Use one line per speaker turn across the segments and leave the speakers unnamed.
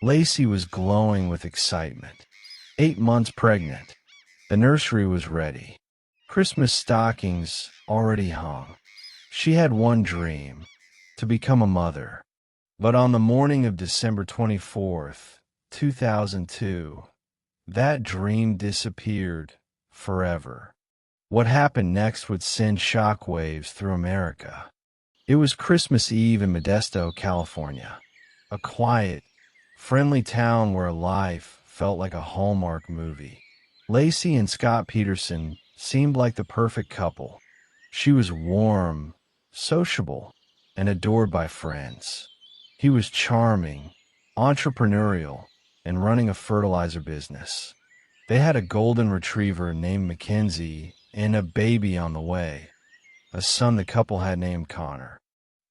Laci was glowing with excitement. 8 months pregnant. The nursery was ready. Christmas stockings already hung. She had one dream, to become a mother. But on the morning of December 24th, 2002, that dream disappeared forever. What happened next would send shockwaves through America. It was Christmas Eve in Modesto, California, a quiet, friendly town where life felt like a Hallmark movie. Laci and Scott Peterson seemed like the perfect couple. She was warm, sociable, and adored by friends. He was charming, entrepreneurial, and running a fertilizer business. They had a golden retriever named Mackenzie and a baby on the way, a son the couple had named Connor.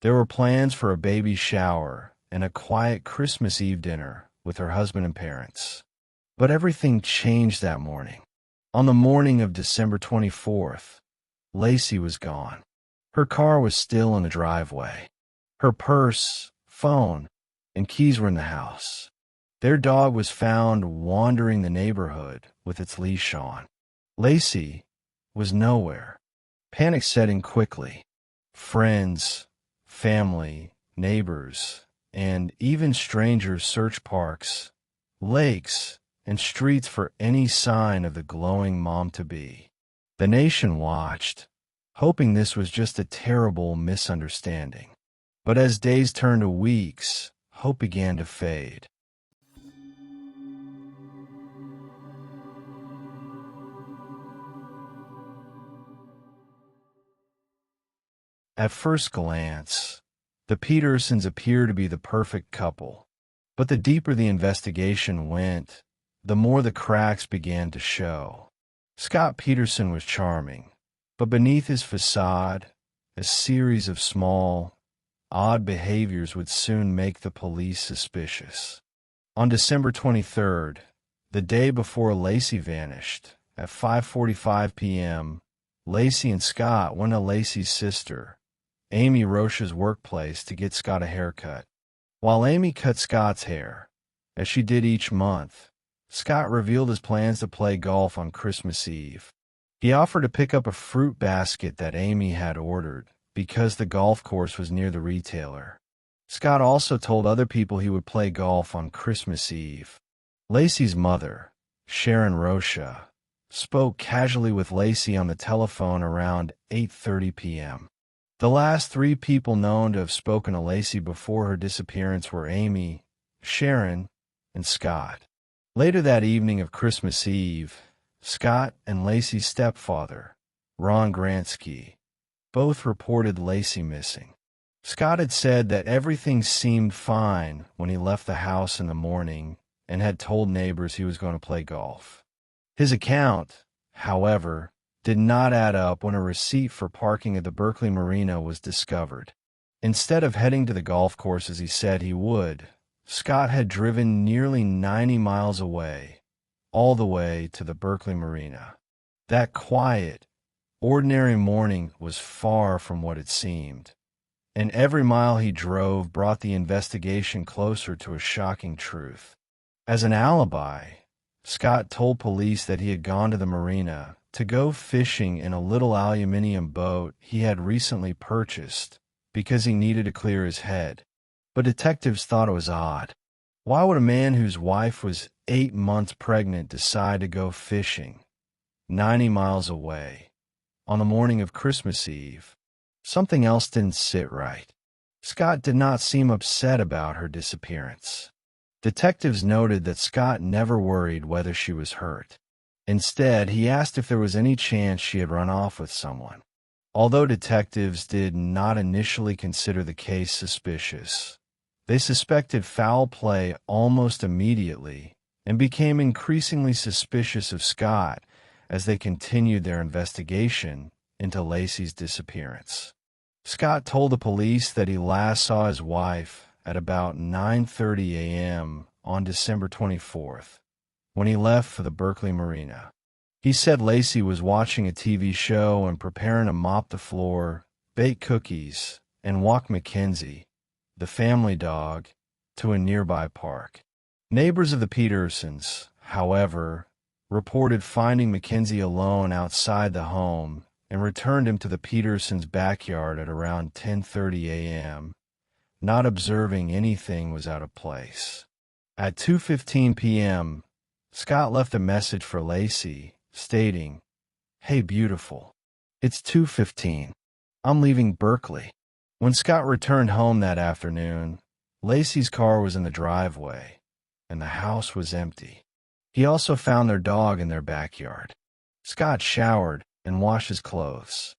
There were plans for a baby shower and a quiet Christmas Eve dinner with her husband and parents. But everything changed that morning. On the morning of December 24th, Laci was gone. Her car was still in the driveway. Her purse, phone, and keys were in the house. Their dog was found wandering the neighborhood with its leash on. Laci was nowhere. Panic set in quickly. Friends, family, neighbors, and even strangers searched parks, lakes, and streets for any sign of the glowing mom-to-be. The nation watched, hoping this was just a terrible misunderstanding. But as days turned to weeks, hope began to fade. At first glance, the Petersons appear to be the perfect couple. But the deeper the investigation went, the more the cracks began to show. Scott Peterson was charming, but beneath his facade, a series of small, odd behaviors would soon make the police suspicious. On December 23rd, the day before Laci vanished, at 5:45 p.m., Laci and Scott went to Laci's sister, Amy Rocha's workplace to get Scott a haircut. While Amy cut Scott's hair, as she did each month, Scott revealed his plans to play golf on Christmas Eve. He offered to pick up a fruit basket that Amy had ordered because the golf course was near the retailer. Scott also told other people he would play golf on Christmas Eve. Laci's mother, Sharon Rocha, spoke casually with Laci on the telephone around 8:30 p.m. The last 3 people known to have spoken to Laci before her disappearance were Amy, Sharon, and Scott. Later that evening of Christmas Eve, Scott and Laci's stepfather, Ron Gransky, both reported Laci missing. Scott had said that everything seemed fine when he left the house in the morning and had told neighbors he was going to play golf. His account, however, did not add up when a receipt for parking at the Berkeley Marina was discovered. Instead of heading to the golf course as he said he would, Scott had driven nearly 90 miles away, all the way to the Berkeley Marina. That quiet, ordinary morning was far from what it seemed, and every mile he drove brought the investigation closer to a shocking truth. As an alibi, Scott told police that he had gone to the marina to go fishing in a little aluminum boat he had recently purchased because he needed to clear his head. But detectives thought it was odd. Why would a man whose wife was 8 months pregnant decide to go fishing 90 miles away on the morning of Christmas Eve? Something else didn't sit right. Scott did not seem upset about her disappearance. Detectives noted that Scott never worried whether she was hurt. Instead, he asked if there was any chance she had run off with someone. Although detectives did not initially consider the case suspicious, they suspected foul play almost immediately and became increasingly suspicious of Scott as they continued their investigation into Laci's disappearance. Scott told the police that he last saw his wife at about 9:30 a.m. on December 24th, when he left for the Berkeley Marina. He said Laci was watching a TV show and preparing to mop the floor, bake cookies, and walk Mackenzie, the family dog, to a nearby park. Neighbors of the Petersons, however, reported finding Mackenzie alone outside the home and returned him to the Petersons' backyard at around 10:30 a.m., not observing anything was out of place. At 2:15 p.m., Scott left a message for Laci, stating, "Hey, beautiful. It's 2:15. I'm leaving Berkeley." When Scott returned home that afternoon, Laci's car was in the driveway, and the house was empty. He also found their dog in their backyard. Scott showered and washed his clothes.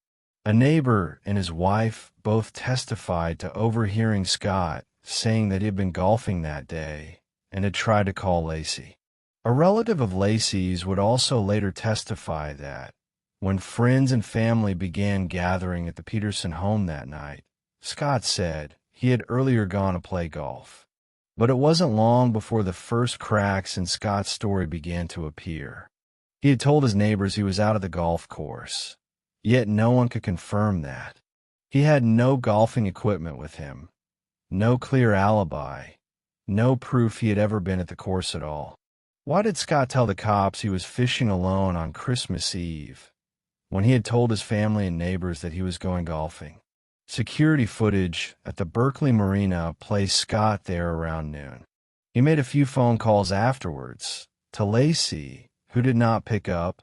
A neighbor and his wife both testified to overhearing Scott saying that he had been golfing that day and had tried to call Laci. A relative of Laci's would also later testify that, when friends and family began gathering at the Peterson home that night, Scott said he had earlier gone to play golf. But it wasn't long before the first cracks in Scott's story began to appear. He had told his neighbors he was out at the golf course, yet no one could confirm that. He had no golfing equipment with him, no clear alibi, no proof he had ever been at the course at all. Why did Scott tell the cops he was fishing alone on Christmas Eve, when he had told his family and neighbors that he was going golfing? Security footage at the Berkeley Marina placed Scott there around noon. He made a few phone calls afterwards, to Laci, who did not pick up,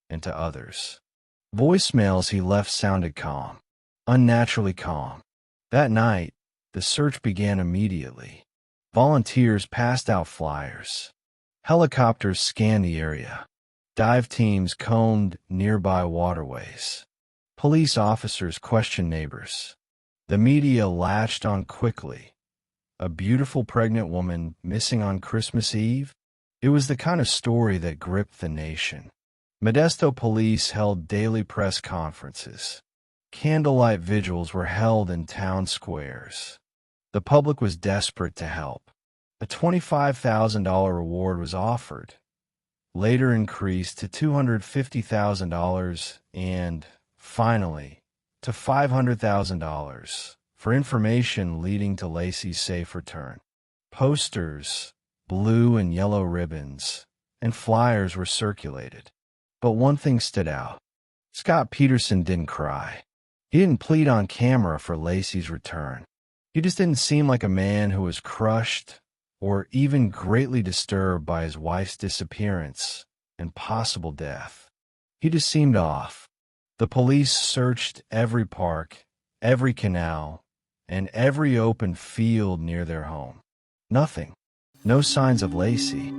and to others. Voicemails he left sounded calm, unnaturally calm. That night, the search began immediately. Volunteers passed out flyers. Helicopters scanned the area. Dive teams combed nearby waterways. Police officers questioned neighbors. The media latched on quickly. A beautiful pregnant woman missing on Christmas Eve? It was the kind of story that gripped the nation. Modesto police held daily press conferences. Candlelight vigils were held in town squares. The public was desperate to help. A $25,000 reward was offered, later increased to $250,000 and, finally, to $500,000 for information leading to Laci's safe return. Posters, blue and yellow ribbons, and flyers were circulated. But one thing stood out. Scott Peterson didn't cry. He didn't plead on camera for Laci's return. He just didn't seem like a man who was crushed or even greatly disturbed by his wife's disappearance and possible death. He just seemed off. The police searched every park, every canal, and every open field near their home. Nothing. No signs of Laci.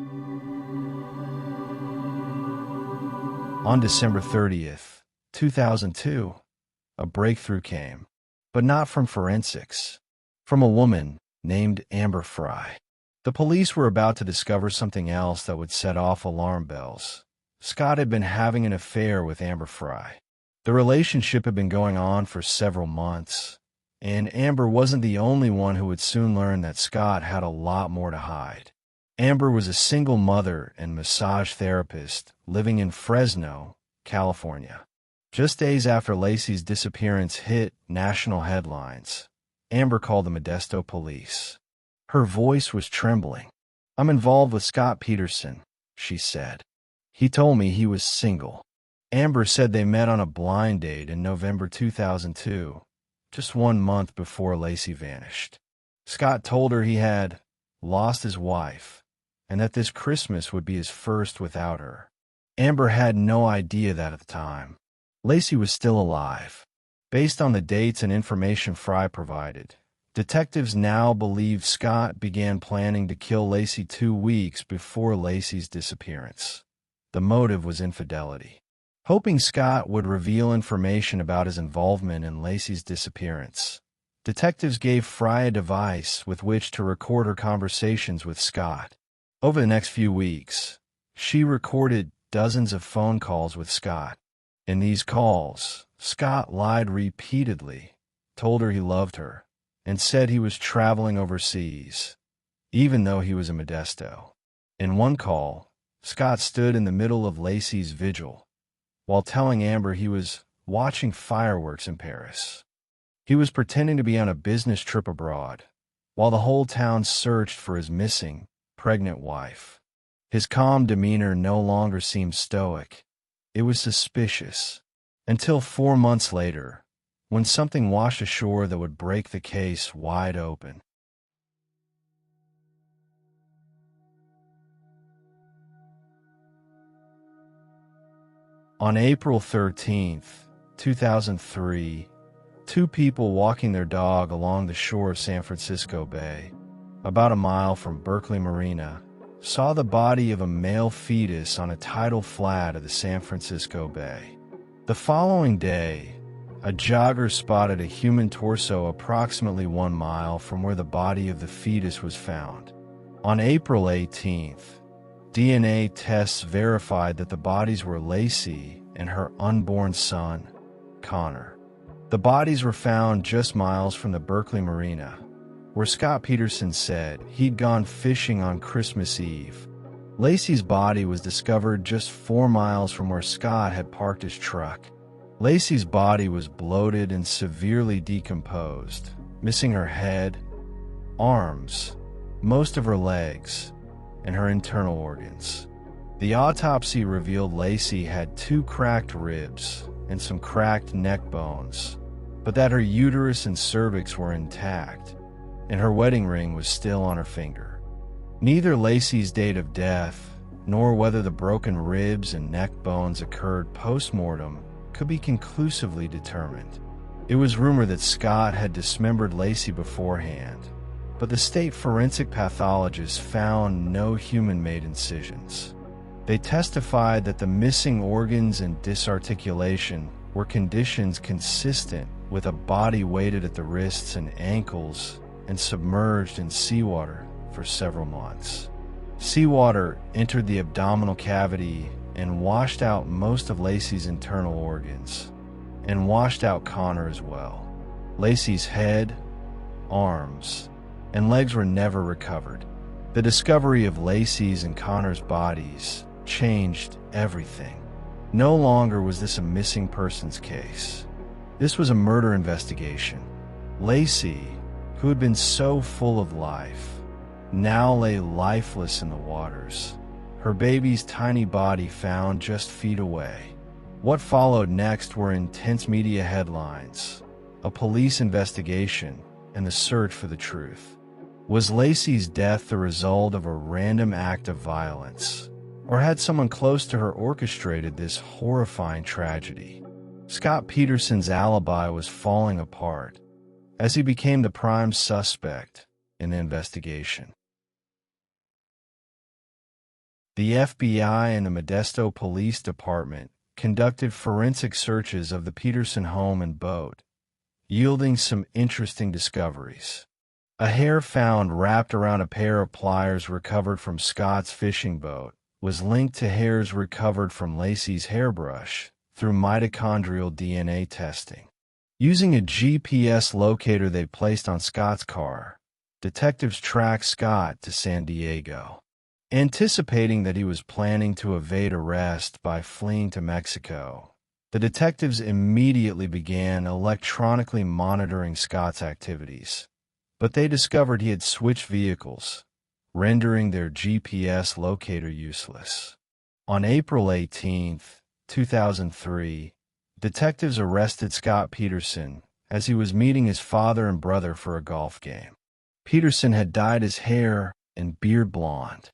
On December 30th, 2002, a breakthrough came, but not from forensics, from a woman named Amber Fry. The police were about to discover something else that would set off alarm bells. Scott had been having an affair with Amber Fry. The relationship had been going on for several months, and Amber wasn't the only one who would soon learn that Scott had a lot more to hide. Amber was a single mother and massage therapist living in Fresno, California. Just days after Laci's disappearance hit national headlines, Amber called the Modesto police. Her voice was trembling. "I'm involved with Scott Peterson," she said. "He told me he was single." Amber said they met on a blind date in November 2002, just 1 month before Laci vanished. Scott told her he had lost his wife and that this Christmas would be his first without her. Amber had no idea that at the time. Laci was still alive. Based on the dates and information Fry provided, detectives now believe Scott began planning to kill Laci 2 weeks before Laci's disappearance. The motive was infidelity. Hoping Scott would reveal information about his involvement in Laci's disappearance, detectives gave Fry a device with which to record her conversations with Scott. Over the next few weeks, she recorded dozens of phone calls with Scott. In these calls, Scott lied repeatedly, told her he loved her, and said he was traveling overseas, even though he was in Modesto. In one call, Scott stood in the middle of Laci's vigil, while telling Amber he was watching fireworks in Paris. He was pretending to be on a business trip abroad, while the whole town searched for his missing, pregnant wife. His calm demeanor no longer seemed stoic. It was suspicious. Until 4 months later, when something washed ashore that would break the case wide open. On April 13, 2003, two people walking their dog along the shore of San Francisco Bay, about a mile from Berkeley Marina, saw the body of a male fetus on a tidal flat of the San Francisco Bay. The following day, a jogger spotted a human torso approximately 1 mile from where the body of the fetus was found. On April 18th, DNA tests verified that the bodies were Laci and her unborn son, Connor. The bodies were found just miles from the Berkeley Marina, where Scott Peterson said he'd gone fishing on Christmas Eve. Laci's body was discovered just 4 miles from where Scott had parked his truck. Laci's body was bloated and severely decomposed, missing her head, arms, most of her legs, and her internal organs. The autopsy revealed Laci had 2 cracked ribs and some cracked neck bones, but that her uterus and cervix were intact, and her wedding ring was still on her finger. Neither Laci's date of death, nor whether the broken ribs and neck bones occurred post-mortem, could be conclusively determined. It was rumored that Scott had dismembered Laci beforehand, but the state forensic pathologists found no human-made incisions. They testified that the missing organs and disarticulation were conditions consistent with a body weighted at the wrists and ankles and submerged in seawater for several months. Seawater entered the abdominal cavity and washed out most of Laci's internal organs, and washed out Connor as well. Laci's head, arms, and legs were never recovered. The discovery of Laci's and Connor's bodies changed everything. No longer was this a missing persons case. This was a murder investigation. Laci, who had been so full of life, now lay lifeless in the waters, her baby's tiny body found just feet away. What followed next were intense media headlines, a police investigation, and the search for the truth. Was Laci's death the result of a random act of violence, or had someone close to her orchestrated this horrifying tragedy? Scott Peterson's alibi was falling apart as he became the prime suspect in the investigation. The FBI and the Modesto Police Department conducted forensic searches of the Peterson home and boat, yielding some interesting discoveries. A hair found wrapped around a pair of pliers recovered from Scott's fishing boat was linked to hairs recovered from Laci's hairbrush through mitochondrial DNA testing. Using a GPS locator they placed on Scott's car, detectives tracked Scott to San Diego. Anticipating that he was planning to evade arrest by fleeing to Mexico, the detectives immediately began electronically monitoring Scott's activities. But they discovered he had switched vehicles, rendering their GPS locator useless. On April 18, 2003, detectives arrested Scott Peterson as he was meeting his father and brother for a golf game. Peterson had dyed his hair and beard blonde.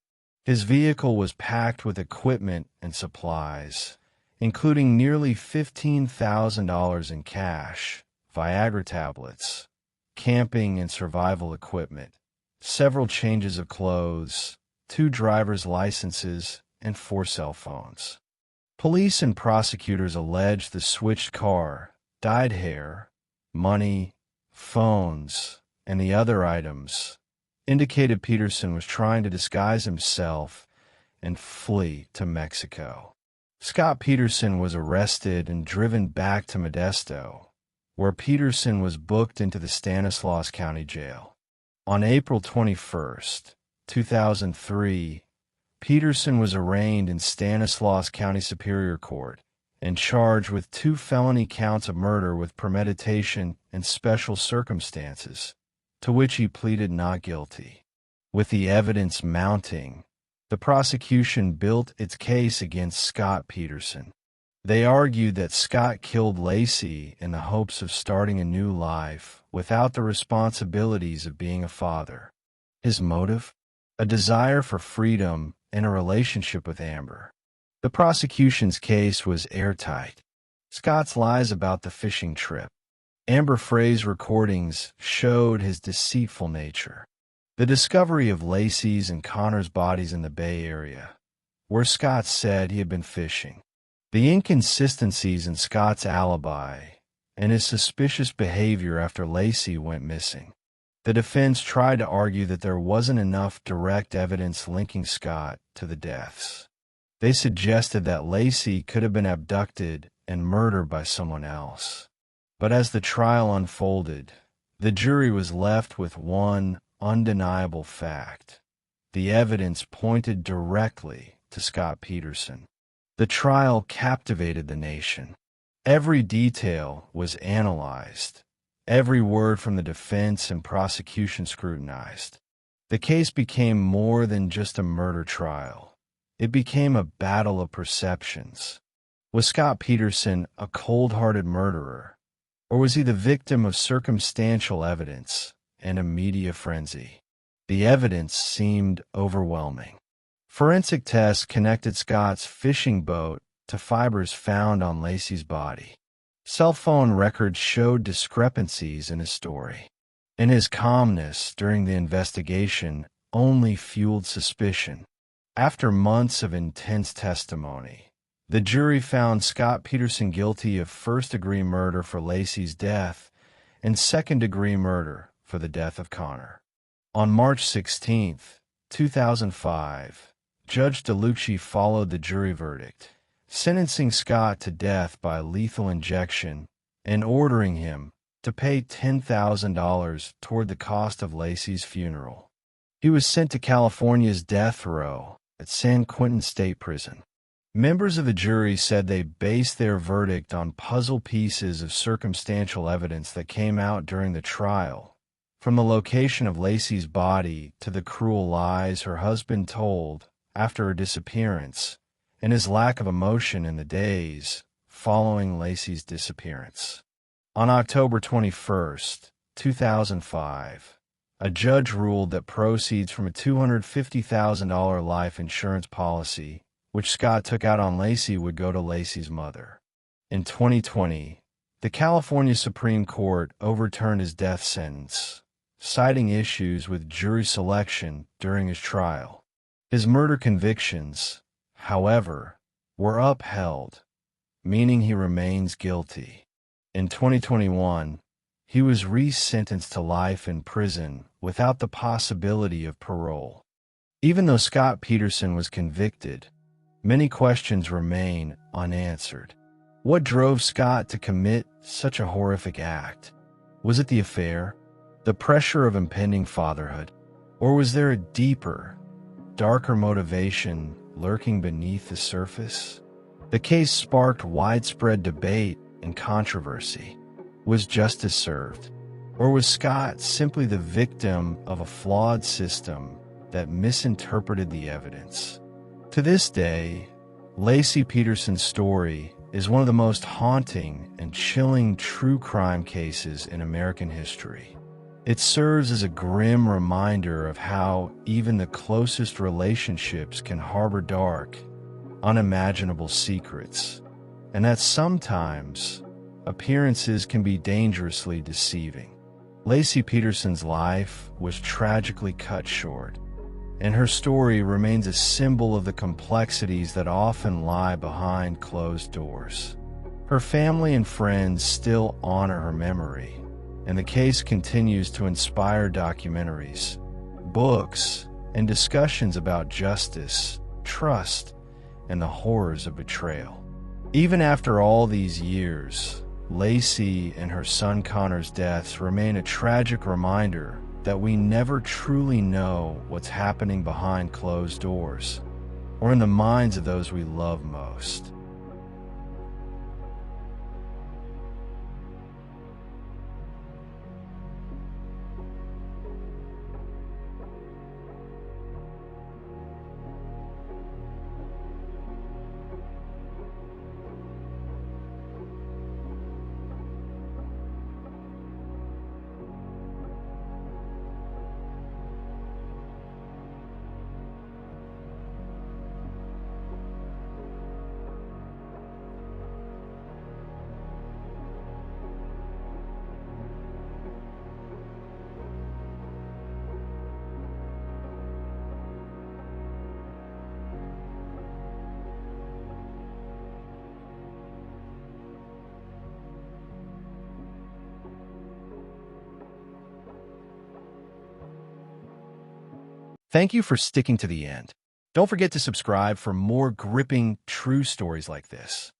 His vehicle was packed with equipment and supplies, including nearly $15,000 in cash, Viagra tablets, camping and survival equipment, several changes of clothes, 2 driver's licenses, and 4 cell phones. Police and prosecutors alleged the switched car, dyed hair, money, phones, and the other items indicated Peterson was trying to disguise himself and flee to Mexico. Scott Peterson was arrested and driven back to Modesto, where Peterson was booked into the Stanislaus County Jail. On April 21, 2003, Peterson was arraigned in Stanislaus County Superior Court and charged with 2 felony counts of murder with premeditation and special circumstances, to which he pleaded not guilty. With the evidence mounting, the prosecution built its case against Scott Peterson. They argued that Scott killed Laci in the hopes of starting a new life without the responsibilities of being a father. His motive? A desire for freedom and a relationship with Amber. The prosecution's case was airtight. Scott's lies about the fishing trip, Amber Frey's recordings showed his deceitful nature. The discovery of Laci's and Connor's bodies in the Bay Area, where Scott said he had been fishing. The inconsistencies in Scott's alibi and his suspicious behavior after Laci went missing. The defense tried to argue that there wasn't enough direct evidence linking Scott to the deaths. They suggested that Laci could have been abducted and murdered by someone else. But as the trial unfolded, the jury was left with one undeniable fact. The evidence pointed directly to Scott Peterson. The trial captivated the nation. Every detail was analyzed, every word from the defense and prosecution scrutinized. The case became more than just a murder trial. It became a battle of perceptions. Was Scott Peterson a cold-hearted murderer, or was he the victim of circumstantial evidence and a media frenzy? The evidence seemed overwhelming. Forensic tests connected Scott's fishing boat to fibers found on Laci's body. Cell phone records showed discrepancies in his story, and his calmness during the investigation only fueled suspicion. After months of intense testimony, the jury found Scott Peterson guilty of first-degree murder for Laci's death and second-degree murder for the death of Connor. On March 16, 2005, Judge DeLucci followed the jury verdict, sentencing Scott to death by lethal injection and ordering him to pay $10,000 toward the cost of Laci's funeral. He was sent to California's death row at San Quentin State Prison. Members of the jury said they based their verdict on puzzle pieces of circumstantial evidence that came out during the trial, from the location of Laci's body to the cruel lies her husband told after her disappearance, and his lack of emotion in the days following Laci's disappearance. On October 21, 2005, a judge ruled that proceeds from a $250,000 life insurance policy, which Scott took out on Laci, would go to Laci's mother. In 2020, the California Supreme Court overturned his death sentence, citing issues with jury selection during his trial. His murder convictions, however, were upheld, meaning he remains guilty. In 2021, he was resentenced to life in prison without the possibility of parole. Even though Scott Peterson was convicted, many questions remain unanswered. What drove Scott to commit such a horrific act? Was it the affair, the pressure of impending fatherhood, or was there a deeper, darker motivation lurking beneath the surface? The case sparked widespread debate and controversy. Was justice served, or was Scott simply the victim of a flawed system that misinterpreted the evidence? To this day, Laci Peterson's story is one of the most haunting and chilling true crime cases in American history. It serves as a grim reminder of how even the closest relationships can harbor dark, unimaginable secrets, and that sometimes appearances can be dangerously deceiving. Laci Peterson's life was tragically cut short, and her story remains a symbol of the complexities that often lie behind closed doors. Her family and friends still honor her memory, and the case continues to inspire documentaries, books, and discussions about justice, trust, and the horrors of betrayal. Even after all these years, Laci and her son Connor's deaths remain a tragic reminder that we never truly know what's happening behind closed doors, or in the minds of those we love most. Thank you for sticking to the end. Don't forget to subscribe for more gripping, true stories like this.